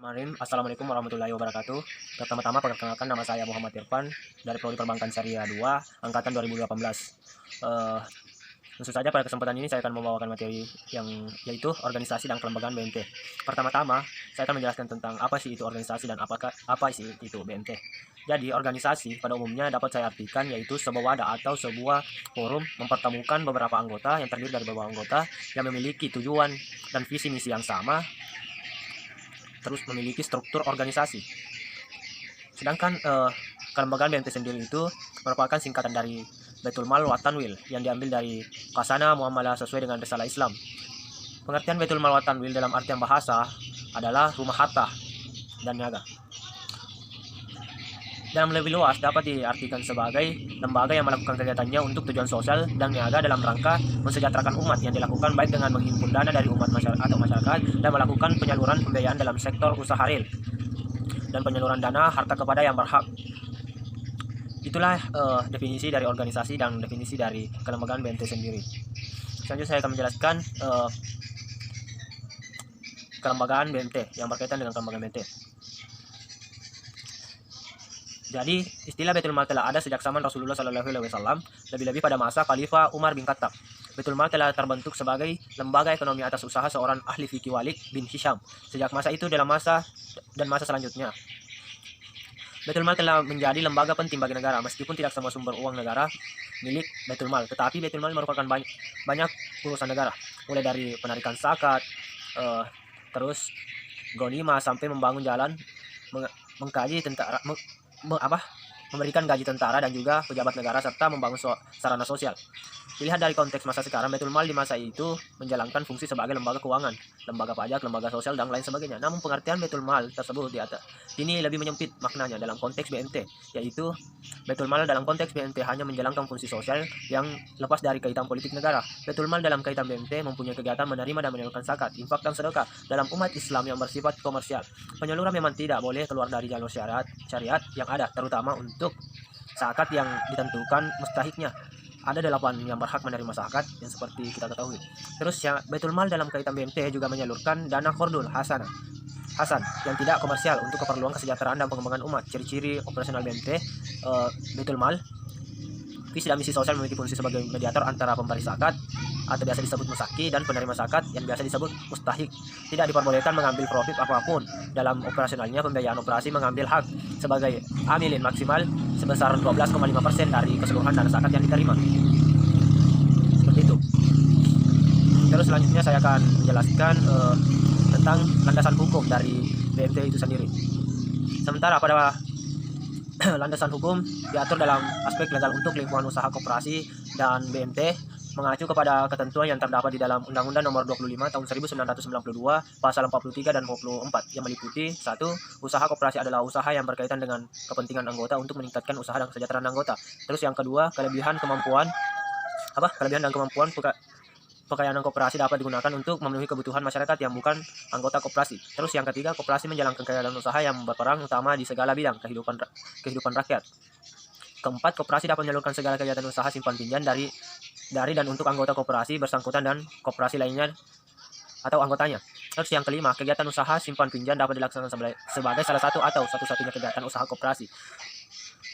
Assalamualaikum warahmatullahi wabarakatuh. Pertama-tama perkenalkan, nama saya Muhammad Irfan dari Prodi Perbankan Syariah 2 angkatan 2018. Eh, Tentu saja pada kesempatan ini saya akan membawakan materi yang yaitu organisasi dan kelembagaan BMT. Pertama-tama, saya akan menjelaskan tentang apa sih itu organisasi dan apa sih itu BMT. Jadi, organisasi pada umumnya dapat saya artikan yaitu sebuah wadah atau sebuah forum mempertemukan beberapa anggota yang terdiri dari beberapa anggota yang memiliki tujuan dan visi misi yang sama, terus memiliki struktur organisasi. Sedangkan kelembagaan BMT sendiri itu merupakan singkatan dari Baitul Mal wa Tanwil yang diambil dari Qasana Muamalah sesuai dengan risalah Islam. Pengertian Baitul Mal wa Tanwil dalam artian bahasa adalah rumah harta dan niaga. Dalam lebih luas dapat diartikan sebagai lembaga yang melakukan kegiatannya untuk tujuan sosial dan niaga dalam rangka mensejahterakan umat, yang dilakukan baik dengan menghimpun dana dari umat masyarakat dan melakukan penyaluran pembiayaan dalam sektor usaha real dan penyaluran dana harta kepada yang berhak. Itulah definisi dari organisasi dan definisi dari kelembagaan BMT sendiri. Selanjutnya saya akan menjelaskan kelembagaan BMT yang berkaitan dengan kelembagaan BMT. Jadi, istilah Baitul Mal telah ada sejak zaman Rasulullah SAW, lebih-lebih pada masa Khalifah Umar bin Khattab. Baitul Mal telah terbentuk sebagai lembaga ekonomi atas usaha seorang ahli fikih Walid bin Hisham sejak masa itu dalam masa selanjutnya. Baitul Mal telah menjadi lembaga penting bagi negara, meskipun tidak semua sumber uang negara milik Baitul Mal, tetapi Baitul Mal merupakan banyak urusan negara, mulai dari penarikan zakat, terus ghanimah sampai membangun jalan, mengkaji tentara, memberikan gaji tentara dan juga pejabat negara, serta membangun sarana sosial. Dilihat dari konteks masa sekarang, Baitul Mal di masa itu menjalankan fungsi sebagai lembaga keuangan, lembaga pajak, lembaga sosial, dan lain sebagainya. Namun pengertian Baitul Mal tersebut di atas ini lebih menyempit maknanya dalam konteks BMT, yaitu Baitul Mal dalam konteks BMT hanya menjalankan fungsi sosial yang lepas dari kaitan politik negara. Baitul Mal dalam kaitan BMT mempunyai kegiatan menerima dan menyalurkan zakat, infak, dan sedekah dalam umat Islam yang bersifat komersial. Penyaluran memang tidak boleh keluar dari jalur syariat yang ada, terutama untuk zakat yang ditentukan mustahiknya. Ada 8 yang berhak menerima zakat yang seperti kita ketahui. Terus ya, Baitul Mal dalam kaitan BMT juga menyalurkan dana Qardul Hasan yang tidak komersial untuk keperluan kesejahteraan dan pengembangan umat. Ciri-ciri operasional BMT Baitul Mal: visi dan misi sosial, memiliki fungsi sebagai mediator antara pemberi zakat atau biasa disebut musaki dan penerima zakat yang biasa disebut mustahik. Tidak diperbolehkan mengambil profit apapun dalam operasionalnya. Pembiayaan operasi mengambil hak sebagai amilin maksimal sebesar 12,5% dari keseluruhan dana zakat yang diterima. Seperti itu. Terus selanjutnya saya akan menjelaskan tentang landasan hukum dari BMT itu sendiri. Sementara pada landasan hukum diatur dalam aspek legal untuk lingkungan usaha koperasi dan BMT mengacu kepada ketentuan yang terdapat di dalam Undang-Undang Nomor 25 Tahun 1992 Pasal 43 dan 24 yang meliputi: 1. Usaha koperasi adalah usaha yang berkaitan dengan kepentingan anggota untuk meningkatkan usaha dan kesejahteraan anggota. Terus yang kedua, kelebihan dan kemampuan pekayaan koperasi dapat digunakan untuk memenuhi kebutuhan masyarakat yang bukan anggota koperasi. Terus yang ketiga, koperasi menjalankan kegiatan usaha yang berperan utama di segala bidang kehidupan rakyat. Keempat, koperasi dapat menyalurkan segala kegiatan usaha simpan pinjam dari dan untuk anggota koperasi bersangkutan dan koperasi lainnya atau anggotanya. Terus yang kelima, kegiatan usaha simpan pinjam dapat dilaksanakan sebagai salah satu atau satu-satunya kegiatan usaha koperasi.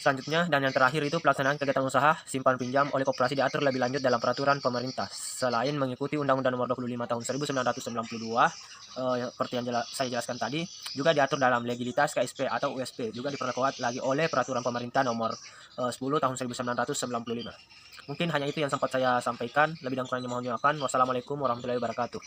Selanjutnya dan yang terakhir itu, pelaksanaan kegiatan usaha simpan pinjam oleh koperasi diatur lebih lanjut dalam peraturan pemerintah. Selain mengikuti Undang-Undang Nomor 25 Tahun 1992 seperti yang saya jelaskan tadi, juga diatur dalam legalitas KSP atau USP, juga diperkuat lagi oleh peraturan pemerintah Nomor 10 Tahun 1995. Mungkin hanya itu yang sempat saya sampaikan. Lebih dan kurangnya mohon dimaafkan. Wassalamualaikum warahmatullahi wabarakatuh.